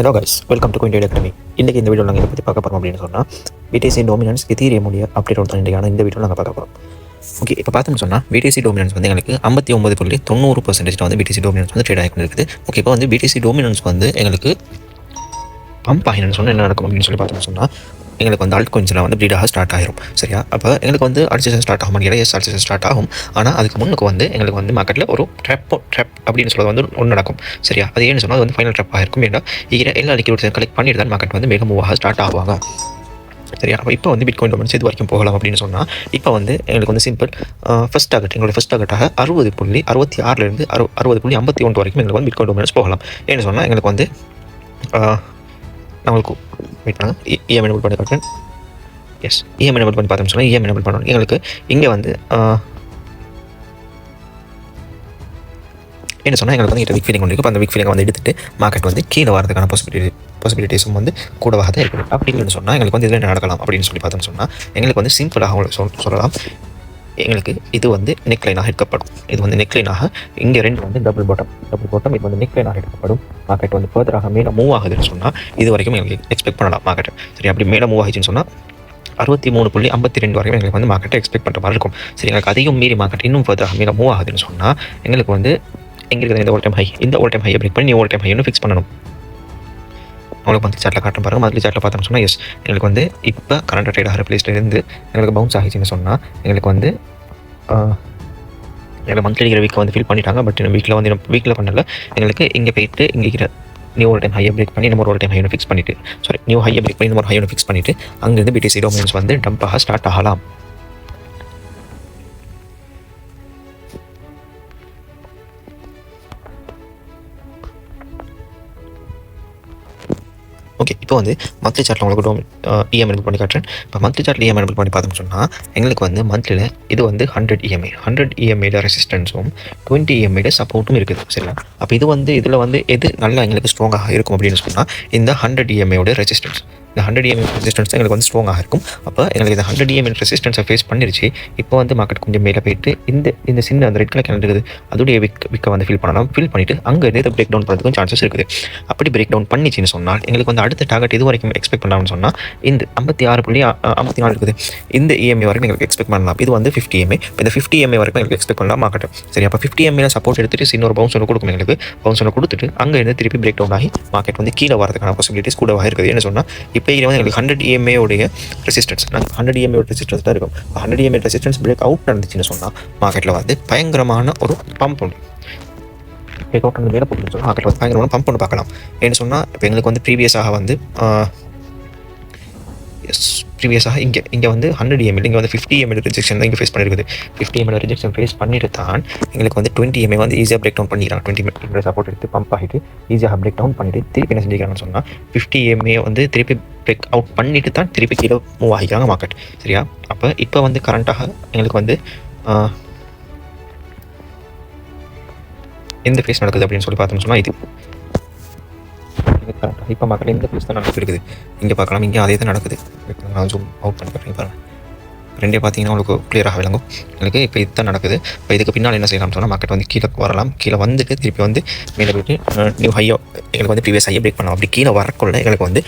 Hello guys, welcome to quintet academy. இன்றைக்கி இந்த video நாங்கள் இதை பற்றி பார்க்க போகிறோம் அப்படின்னு சொன்னால் பிடிசி டோமினன்ஸ் எதீரியம் உடைய அப்டேட் ஒன்று இன்றைக்கான இந்த வீடியோ நாங்கள் பார்க்க போகிறோம். ஓகே, இப்போ பார்த்தோம்னு சொன்னால் பிடிசி டோமினன்ஸ் வந்து எங்களுக்கு 59.90% வந்து பிடிசி டோமினன்ஸ் வந்து ட்ரேட் ஆகிட்டு இருக்குது. ஓகே, இப்போ வந்து பிடிசி டோமினன்ஸ் வந்து எங்களுக்கு பம்ப் ஆகினு சொன்னால் என்ன நடக்கும் அப்படின்னு சொல்லி பார்த்தோம்னு சொன்னால் எங்களுக்கு வந்து அல்ட் கொஞ்சம் வந்து ப்ரீடாக ஸ்டார்ட் ஆகிரும். சரியா? அப்போ எங்களுக்கு வந்து அல்சேஷன் ஸ்டார்ட் ஆகும் கேட்டால் எஸ் அல்சேஷன் ஸ்டார்ட் ஆகும். ஆனால் அதுக்கு முன்னுக்கு வந்து எங்களுக்கு வந்து மார்க்கெட்டில் ஒரு ட்ரெப் அப்படின்னு சொல்கிறது வந்து ஒன்று நடக்கும். சரியா? அது ஏன்னு சொன்னால் அது வந்து ஃபைனல் ட்ரெப் ஆகிருக்கும். ஏன்னா எல்லா லிக்விட்ஸையும் கலெக்ட் பண்ணிட்டு தான் மார்க்கெட் வந்து மிக மூவாக ஸ்டார்ட் ஆகுவாங்க. சரியா? அப்போ இப்போ வந்து பிட்காயின் டோமினன்ஸ் இது வரைக்கும் போகலாம் அப்படின்னு சொன்னால் இப்போ வந்து எங்களுக்கு வந்து சிம்பிள் ஃபஸ்ட் டார்கெட் எங்களுடைய ஃபஸ்ட் டார்கெட்டாக 60.66 60.51 வரைக்கும் எங்களுக்கு வந்து பிட்காயின் டோமினன்ஸ் போகலாம். ஏன்னு சொன்னால் எங்களுக்கு வந்து நம்மளுக்கு வெயிட் பண்ணுங்கள், இஎம் எனபிள் பண்ணி காட்டுறேன். எஸ், இஎம் எனபிள் பண்ணி பார்த்தோம்னு சொன்னால் இஎம் எனபிள் பண்ணணும். எங்களுக்கு இங்கே வந்து என்ன சொன்னால் எங்களுக்கு வந்து வீக் ஃபீலிங் ஒன்று இருக்குது. அந்த வீக் ஃபீலிங்கை வந்து எடுத்துகிட்டு மார்க்கெட் வந்து கீழே வரதுக்கான பாசிபிலிட்டிஸும் வந்து கூடவாக தான் இருக்குது. அப்படின்னு சொன்னால் எங்களுக்கு வந்து இதில் நடக்கலாம் அப்படின்னு சொல்லி பார்த்தோம்னு சொன்னால் எங்களுக்கு வந்து சிம்பிளாக சொல்லலாம். எங்களுக்கு இது வந்து நெக்லைனாக எடுக்கப்படும். இது வந்து நெக்லைனாக இங்கே ரெண்டு வந்து டபுள் பாட்டம் இது வந்து நெக்லைனாக எடுக்கப்படும். மார்க்கெட் வந்து ஃபர்தராக மேலே மூவ் ஆகுதுன்னு சொன்னால் இது வரைக்கும் எங்களுக்கு எக்ஸ்பெக்ட் பண்ணலாம் மார்க்கெட். சரி, அப்படி மேலே மூவ் ஆகிடுச்சுன்னு சொன்னால் 63.52 வரைக்கும் எங்களுக்கு வந்து மார்க்கெட்டை எக்ஸ்பெக்ட் பண்ணுற மாதிரி இருக்கும். சரி, எங்களுக்கு அதிகம் மீறி மார்க்கெட் இன்னும் ஃபர்தராக மேலே மூவ் ஆகுதுன்னு சொன்னால் எங்களுக்கு வந்து எங்கே இருக்குது இந்த ஓல் டைம் ஹை பிரேக் பண்ணி ஓல் டைம் ஹைன்னு ஃபிக்ஸ் பண்ணணும். உங்களுக்கு மந்த்லி சார்ட்டில் காட்டும் பாருங்கள். மந்த்லி சார்ட்டில் பார்த்தோம்னு சொன்னால் எஸ் எங்களுக்கு வந்து இப்போ கரண்ட் ட்ரேட் ஆகிற பிளேஸ்லேருந்து எங்களுக்கு பவுன்ஸ் ஆகிடுச்சுன்னு சொன்னால் எங்களுக்கு வந்து எங்களுக்கு மந்த்லி இருக்கிற வீக்கை வந்து ஃபில் பண்ணிட்டாங்க. பட் வீக்கில் பண்ணல. எங்களுக்கு இங்கே போயிட்டு இங்கே இருக்கிற நியூ ஒரு டைம் ஹையை பிரேக் பண்ணி நம்ம ஒரு டைம் ஹையை ஃபிக்ஸ் பண்ணிவிட்டு நியூ ஹையை பிரேக் பண்ணி நம்ம ஒரு ஹையை ஃபிக்ஸ் பண்ணிவிட்டு அங்கேருந்து பிடிசி டோமினன்ஸ் வந்து டம்பாக ஸ்டார்ட் ஆகலாம். ஓகே, இப்போ வந்து மந்த்லி சார்ட்டில் உங்களுக்கு இஎம் எனபிள் பண்ணி காட்டுறேன். இப்போ மந்த்லி சார்ட்டில் இஎம் எனபிள் பண்ணி பார்த்தோம்னு சொன்னால் எங்களுக்கு வந்து மந்த்லியில் இது வந்து 100 இஎம்ஐ ரெசிஸ்டன்ஸும் 20 இஎம்ஐ சப்போர்ட்டும் இருக்குது. சரிங்களா? அப்போ இது வந்து இதில் வந்து எது நல்லா எங்களுக்கு ஸ்ட்ராங்காக இருக்கும் அப்படின்னு சொன்னால் இந்த 100 இஎம்ஐயோட ரெசிஸ்டன்ஸ். இந்த 100 இஎம்ஐ ரெசிஸ்டன்ஸ் எங்களுக்கு வந்து ஸ்ட்ராங்காக இருக்கும். அப்போ எங்களுக்கு இந்த 100 இஎம்ஐ ரெசிஸ்டன்ஸை ஃபேஸ் பண்ணிருச்சு. இப்போ வந்து மார்க்கெட் கொஞ்சம் மேலே போயிட்டு இந்த சின்ன அந்த ரெட் கலர் கேண்டில் இருக்குது அதோடைய விக்கை வந்து ஃபில் பண்ணிவிட்டு அங்கே இதை பிரேக் டவுன் பண்ணுறதுக்கும் சான்சஸ் இருக்குது. அப்படி பிரேக் டவுன் பண்ணிச்சின்னு சொன்னால் எங்களுக்கு வந்து அடுத்த டார்கெட் இது வரைக்கும் எக்ஸ்பெக்ட் பண்ணலாம்னு சொன்னால் இந்த 56.54 இருக்குது. இந்த இஎம்ஐ வரைக்கும் எங்களுக்கு எக்ஸ்பெக்ட் பண்ணலாம். இது வந்து 50 இஎம்ஐ. இந்த 50 இஎம்ஐ வரைக்கும் எங்களுக்கு எக்ஸ்பெக்ட் பண்ணலாம் மார்க்கெட். சரி, அப்போ 50 இஎம்ஐ சப்போர்ட் எடுத்துட்டு இன்னொரு பவுன்ஸ் ஒன்று கொடுக்கும். எங்களுக்கு பவுன்ஸ் ஒன்று கொடுத்துட்டு அங்கே இருந்து திருப்பி பிரேக் டவுன் ஆகி மார்க்கெட் வந்து கீழே வரதுக்கான பாசிபிலிட்டிஸ் கூடவாக இருக்குது. என்ன சொன்னால் இப்போ இது வந்து எங்களுக்கு 100 இஎம்ஐயோடைய ரெசிஸ்டன்ஸ் 100 இஎம்ஐயோட ரெசிஸ்டன்ஸ் தான் இருக்கும். 100 இஎம்ஐ ரெசிஸ்டன்ஸ் பிரேக் அவுட் நடந்துச்சுன்னு சொன்னால் மார்க்கெட்டில் வந்து பயங்கரமான ஒரு பம்ப் உண்டு. பிரேக் அவுட் வந்து மேலே போட்டுன்னு சொன்னால் மார்க்கெட்டில் வந்து பயங்கரமான பம்ப் ஒன்று பார்க்கலாம். ஏன்னு சொன்னால் இப்போ எங்களுக்கு வந்து ப்ரீவியஸாக வந்து இங்கே வந்து 100 இஎம்ஐ இங்கே வந்து 50 இஎம்ஐ ரிஜெக்ஷன் தான் இங்கே ஃபேஸ் பண்ணியிருக்குது. 50 இஎம்ஐ ரிஜெக்ஷன் ஃபேஸ் பண்ணிட்டு தான் எங்களுக்கு வந்து 20 இஎம்ஐ வந்து ஈஸியாக பிரேக் டவுன் பண்ணிக்கிறாங்க. 20 இஎம்ஐ சப்போர்ட் எடுத்து பம்ப் ஆகிட்டு ஈஸியாக பிரேக் டவுன் பண்ணிவிட்டு திருப்பி என்ன செஞ்சுக்கிறாங்கன்னு சொன்னால் 50 இஎம்ஐ வந்து திருப்பி பிரேக் அவுட் பண்ணிட்டு தான் திருப்பி கீழே மூவ் ஆகிக்கிறாங்க மார்க்கெட். சரியா? அப்போ இப்போ வந்து கரண்ட்டாக எங்களுக்கு வந்து எந்த ஃபேஸ் நடக்குது அப்படின்னு சொல்லி பார்த்தோம்னு சொன்னால் இது கரெக்டாக இப்போ மார்க்கெட் இந்த ஃபேஸ் தான் நடக்குது. இங்கே பார்க்கலாம், இங்கே அதே தான் நடக்குது. நான் ஜூம் அவுட் பண்ணி பாருங்கள். ரெண்டே பார்த்தீங்கன்னா உங்களுக்கு கிளியராக விளங்கும். எனக்கு இப்போ இதுதான் நடக்குது. இப்போ இதுக்கு பின்னால் என்ன செய்யலாம்னு சொன்னால் மார்க்கெட் வந்து கீழே வரலாம். கீழே வந்துட்டு திருப்பி வந்து மேலே போய்ட்டு நியூ ஹையோ எங்களுக்கு வந்து ப்ரீவியஸ் ஹையை பிரேக் பண்ணலாம். அப்படி கீழே வரக்குள்ள எங்களுக்கு வந்து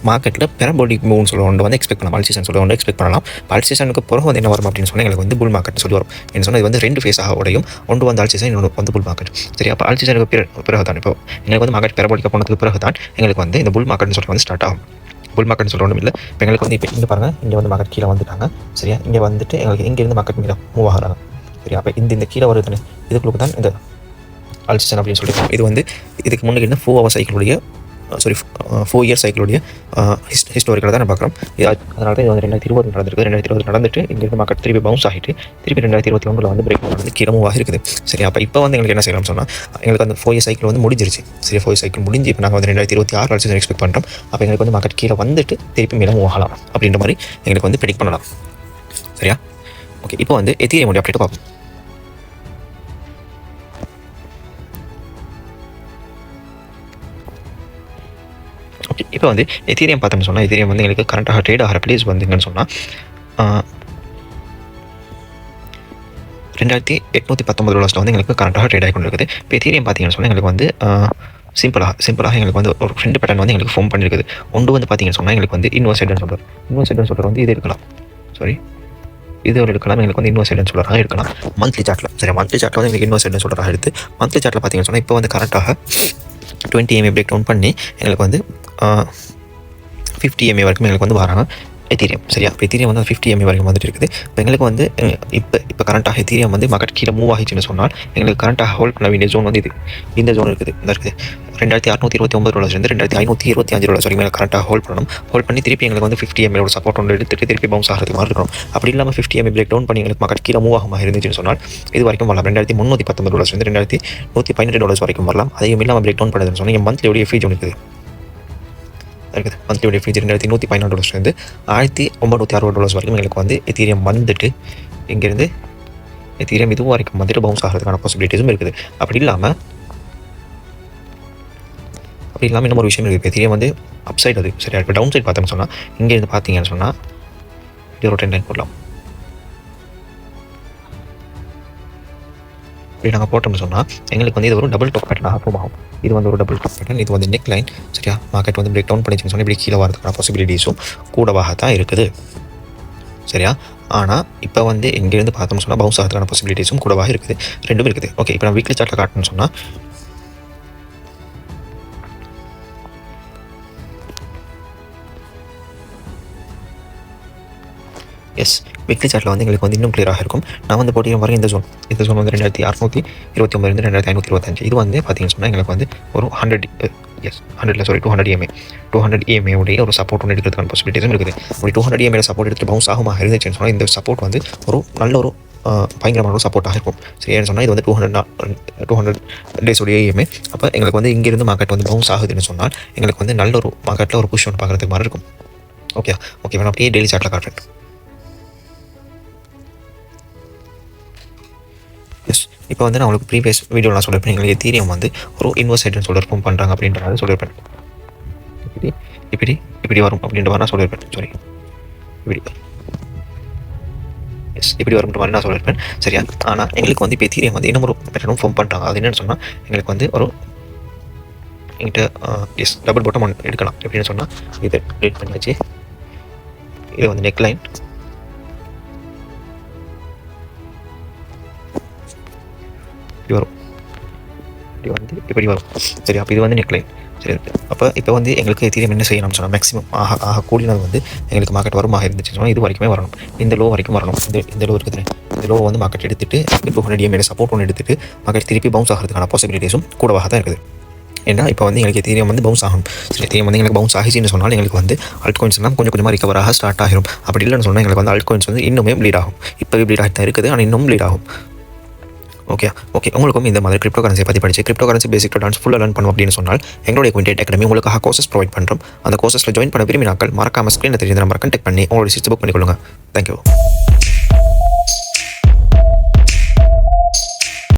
மார்க்கெட்டில் பெரபோலிக் மூவ்னு சொல்ல ஒன்று வந்து எக்ஸ்பெக்ட் பண்ணலாம். அல்சேஷன் சொல்ல ஒன்று எக்ஸ்பெக்ட் பண்ணலாம். அல்சேஷனுக்கு பிறகு வந்து என்ன வரும் அப்படின்னு சொன்னால் எங்களுக்கு வந்து புல் மார்க்கெட் சொல்லி வரும். என்ன சொன்னால் இது வந்து ரெண்டு ஃபேஸாக உடையும். ஒன்று வந்து அல்சேஷன், இன்னொன்று வந்து புல் மார்க்கெட். சரி, அப்போ அல்சேஷனுக்கு பிறகு தான் இப்போ எங்களுக்கு வந்து மார்க்கெட் பெரபோலிக்க போனதுக்கு பிறகு தான் எங்களுக்கு வந்து இந்த புல் மார்க்கெட்னு சொல்லி வந்து ஸ்டார்ட் ஆகும். புல் மார்க்கெட்னு சொல்ல ஒன்றும் இல்லை. இப்போ எங்களுக்கு வந்து இப்போ இங்கே பாருங்கள், இங்கே வந்து மார்க்கெட் கீழே வந்துட்டாங்க. சரியா? இங்கே வந்துட்டு எங்களுக்கு இங்கேருந்து மார்க்கெட் மேலே மூவ் ஆகிறாங்க. சரியா? அப்போ இந்த கீழே வருதுன்னு இதுக்குள்ள தான் இந்த அல்சேஷன் அப்படின்னு சொல்லியிருக்கோம். இது வந்து இதுக்கு முன்னாடி இருந்த 4 இயர் சைக்கிளுடைய ஹிஸ்டாரிக்கலாக தான் பார்க்குறோம். அதனால தான் இது வந்து 2020 நடந்திருக்கு. 2020 நடந்துட்டு இங்கேருந்து மார்க்கெட் திருப்பி பவுன்ஸ் ஆகிட்டு திருப்பி 2021 வந்து பிரேக் வந்து கீழே மூவ் ஆகிருக்குது. சரி, அப்போ இப்போ வந்து எங்களுக்கு என்ன செய்யலாம்னு சொன்னால் எங்களுக்கு அந்த 4 இயர் சைக்கிள் வந்து முடிஞ்சிருச்சு. சரி, 4 இயர் சைக்கிள் முடிஞ்சு இப்போ நாங்கள் வந்து 2026 அல்சேஷன் எக்ஸ்பெக்ட் பண்ணுறோம். அப்போ எங்களுக்கு வந்து மார்க்கெட் கீழே வந்துட்டு திருப்பி மேலே மூவ் ஆகலாம் அப்படின்ற மாதிரி எங்களுக்கு வந்து ப்ரெடிக்ட் பண்ணலாம். சரியா? ஓகே, இப்போ வந்து எதீரியம் அப்டேட் பார்ப்போம். ஓகே, இப்போ வந்து எதீரியம் பார்த்தோம்னு சொன்னால் எதீரியம் வந்து எங்களுக்கு கரண்ட்டாக ட்ரேட் ஆகிற பிளேஸ் வந்து எங்கன்னு சொன்னால் 2819 டாலர்ஸில் வந்து எங்களுக்கு கரண்ட்டாக ட்ரேட் ஆகி கொண்டு இருக்குது. இப்போ எதீரியம் பார்த்தீங்கன்னு சொன்னால் எங்களுக்கு வந்து சிம்பிளாக எங்களுக்கு வந்து ஒரு 2 பேட்டர்ன் வந்து எங்களுக்கு ஃபார்ம் பண்ணியிருக்குது. ஒன்று வந்து பார்த்தீங்கன்னு சொன்னால் எங்களுக்கு வந்து இன்வெர்ஸ் சொல்கிறது வந்து இது இருக்கலாம். இது ஒரு இருக்கலாம். எங்களுக்கு வந்து இன்வெர்ஸ் சொல்கிறதாக இருக்கலாம் மந்த்லி சார்ட்டில். சரி, மந்த்லி சார்ட்டில் வந்து எங்களுக்கு இன்வெர்ஸ் சொல்கிறதாக எடுத்து மந்த்லி சார்ட்டில் பார்த்தீங்கன்னு சொன்னால் இப்போ வந்து கரெக்டாக 20 EMA பிரேக் டவுன் பண்ணி எங்களுக்கு வந்து 50 EMA வரைக்கும் எங்களுக்கு வந்து வராங்க எத்தீரியம். சரியா, இப்போ எத்தீரியம் வந்து 50 EMA வரைக்கும் வந்துட்டு இருக்குது. இப்போ எங்களுக்கு வந்து இப்போ கரண்ட்டாக எத்தீரியம் வந்து மார்க்கெட் கீழே மூவ் ஆகிச்சுன்னு சொன்னால் எங்களுக்கு கரண்ட்டாக ஹோல்ட் பண்ண வேண்டிய ஜோன் வந்து இந்த ஜோன் இருக்குது. இந்த இருக்குது $2,629 $2,525 வரைக்கும் மேலே கரண்ட்டாக ஹோல்ட் பண்ணணும். ஹோல்ட் பண்ணி திருப்பி எங்களுக்கு வந்து 50 EMA சப்போர்ட் ஒன்று எடுத்துட்டு திருப்பி பவுன்ஸ் ஆகிறது மாதிரி இருக்கணும். அப்படி இல்லாமல் 50 EMA பிரேக் டவுன் பண்ணி எங்களுக்கு மார்க்கெட் கீழே மூவ் ஆகாமல் இருந்துச்சுன்னு சொன்னால் இது வரைக்கும் வரலாம். $2,319 $2,118 வரைக்கும் வரலாம். அதையும் இல்லாமல் பிரேக் டவுன் பண்ணுதுன்னு சொன்னால் மந்த்லியோடைய ஃப்ரீ ஜோன் இருக்குது. மந்த்லியோடைய ஃப்ரீ $2,114 $1,960 வரைக்கும் எங்களுக்கு வந்து எத்தீரியம் வந்துட்டு இங்கேருந்து எத்தீரியம் இதுவும் வரைக்கும் வந்துட்டு பவுன்ஸ் ஆகிறதுக்கான பாசிபிலிட்டிஸும் இருக்குது. அப்படி இல்லாமல் இன்னும் ஒரு விஷயம் இருக்குது. எத்தீரியம் வந்து அப் சைடு அது சரியா. இப்போ டவுன் சைட் பார்த்தோம்னு சொன்னால் இங்கேருந்து பார்த்தீங்கன்னு சொன்னால் இது ஒரு 10 லைன் போடலாம். இப்படி நாங்கள் போட்டோம்னு சொன்னால் எங்களுக்கு வந்து இது ஒரு டபுள் டாப் பேட்டர்னாக ஃபார்ம் ஆகும். இது வந்து ஒரு டபுள் டாப் பேட்டர்ன். இது வந்து நெக் லைன். சரியா, மார்க்கெட் வந்து பிரேக் டவுன் பண்ணிச்சுன்னு சொன்னால் இப்படி கீழே வரதுக்கான பாசிபிலிட்டிஸும் கூடவாக தான் இருக்குது. சரியா, ஆனால் இப்போ வந்து இங்கேருந்து பார்த்தோம்னு சொன்னால் பவுன்ஸ் ஆகிறதுக்கான பாசிபிலிட்டிஸும் கூடவாக இருக்குது. ரெண்டும் இருக்குது. ஓகே, இப்போ நான் வீக்லி சார்ட்டில் காட்டணும்னு சொன்னால் வீக்லி சார்ட்டில் வந்து எங்களுக்கு வந்து இன்னும் கிளியராக இருக்கும். நான் வந்து போட்டியும் வர இந்த ஜோன் வந்து 2,629 $2,525. இது வந்து பார்த்தீங்கன்னு சொன்னால் எங்களுக்கு வந்து ஒரு 200 EMA உடைய ஒரு சப்போர்ட் ஒன்று எடுக்கிறதுக்கான பாசிபிலிட்டிஸும் இருக்குது. ஒரு 200 EMA சப்போர்ட் எடுத்து பவுன்ஸ் ஆகுமா இருந்துச்சுன்னு சொன்னால் இந்த சப்போர்ட் வந்து ஒரு நல்ல ஒரு பயங்கரமான ஒரு சப்போர்ட்டாக இருக்கும். சரின்னு சொன்னால் இது வந்து 200 days உடைய EMA. அப்போ எங்களுக்கு வந்து இங்கேருந்து மார்க்கெட் வந்து பவுன்ஸ் ஆகுதுன்னு சொன்னால் எங்களுக்கு வந்து நல்ல ஒரு மார்க்கெட்டில் ஒரு புஷ் ஒன்று பார்க்குறதுக்கு மாதிரி இருக்கும். ஓகே, நான் அப்படியே டெய்லி சார்ட்டில் காட்டுறேன். இப்போ வந்து நான் உங்களுக்கு ப்ரீவியஸ் வீடியோ நான் சொல்லியிருப்பேன். எங்களுக்கு எத்தீரியம் வந்து ஒரு இன்வெர்ஸ் ஃபார்ம் பண்ணுறாங்க அப்படின்ற மாதிரி சொல்லியிருப்பேன். இப்படி வரும் அப்படின்ற மாதிரி நான் சொல்லியிருப்பேன். இப்படி வரும்ன்ற மாதிரி நான் சொல்லியிருப்பேன். சரியா, ஆனால் எங்களுக்கு வந்து இப்போ எத்தீரியம் வந்து இன்னும் ஒரு பேட்டர்னும் ஃபார்ம் பண்ணுறாங்க. அது என்னென்னு சொன்னால் எங்களுக்கு வந்து ஒரு எங்கிட்ட டபுள் பாட்டம் ஒன்று எடுக்கலாம். எப்படின்னு சொன்னால் இதை டேட் பண்ணியாச்சு. இது வந்து நெக் லைன். இப்படி வரும். சரி, அப்போ இது வந்து நெக் லைன். சரி, அப்போ இப்போ வந்து எங்களுக்கு எத்தீரியம் என்ன செய்யணும்னு சொன்னால் மேக்ஸிமம் கூடினது வந்து எங்களுக்கு மார்க்கெட் வருமாக இருந்துச்சுன்னு சொன்னால் இது வரைக்குமே வரணும். இந்த லோ வரைக்கும் வரணும். இந்த லோ இருக்குது. இந்த லோ வந்து மார்க்கெட் எடுத்துட்டு 200 EMA சப்போர்ட் ஒன்று எடுத்துட்டு மார்க்கெட் திருப்பி பவுன்ஸ் ஆகிறதுக்கான பாசிபிலிட்டிஸும் கூடவாக தான் இருக்குது. ஏன்னா இப்போ வந்து எங்களுக்கு எத்தீரியம் வந்து பவுன்ஸ் ஆகும். சரி, எத்தீரியம் வந்து எங்களுக்கு பவுன்ஸ் ஆகிச்சுன்னு சொன்னால் எங்களுக்கு வந்து அல்ட் காயின்ஸ் எல்லாம் கொஞ்சம் கொஞ்சமாக ரிகவர் ஆக ஸ்டார்ட் ஆகிரும். அப்படி இல்லைன்னு சொன்னால் எங்களுக்கு வந்து அல்ட் காயின்ஸ் வந்து இன்னுமே ப்ளீட் ஆகும். இப்போவே ப்ளீட் ஆகி தான் இருக்குது, ஆனால் இன்னும் ப்ளீட் ஆகும். ஓகே, உங்களுக்கும் இந்த மாதிரி கிரிப்டோ கரன்சி பற்றி படிச்சு கிரிப்டோ கரன்சி பேசிக் டான்ஸ் ஃபுல்லாக லேர்ன் பண்ணும் அப்படின்னு சொன்னால் எங்களுடைய குவிண்டேட் அகாடமி உங்களுக்காக கோர்சஸ் ப்ரொவைட் பண்ணுறோம். அந்த கோர்சஸில் ஜாயின் பண்ண விரும்பினாக்கள் மறக்காம ஸ்க்ரீனில் தெரிஞ்ச நம்பர் கான்டெக்ட் பண்ணி உங்களுடைய சீட்ஸ் புக் பண்ணிக்கொள்ளுங்க. தேங்க்யூ.